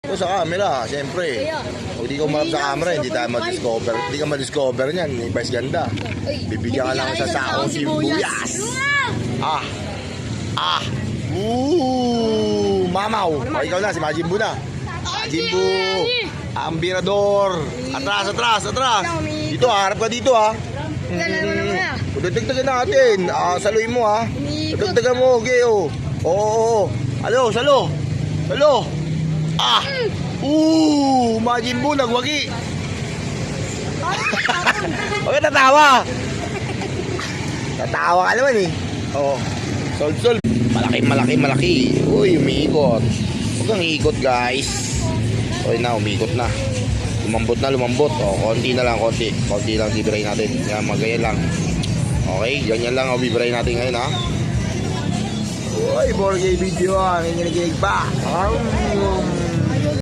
Ito sa camera, siyempre. Pag di ka umarap sa camera, hindi tayo ma-discover. Hindi ka ma-discover niyan, may vice ganda. Bibigyan ka lang sa saong sibuyas. Mamaw. O, ikaw na, si Majin Buu na. Majin Buu. Ambirador. Atras. Dito, harap ka dito, ha. Dagdagan natin. Saloy mo, ha. Dagdagan mo, okay, oh. Oo. Salo. Majin Buu, nagwagi. Bakit natawa? Tatawa ka naman, eh. Oo. Sol. Malaki. Uy, umiikot. Huwag kang iikot, guys. Okay na, umiikot na. Lumambot. O, konti na lang, konti. Konti lang, bibirahin natin. Yan, magayan lang. Okay, ganyan lang ang bibirahin natin ngayon, ha. Uy, 4K video, ha. Nanginginig pa.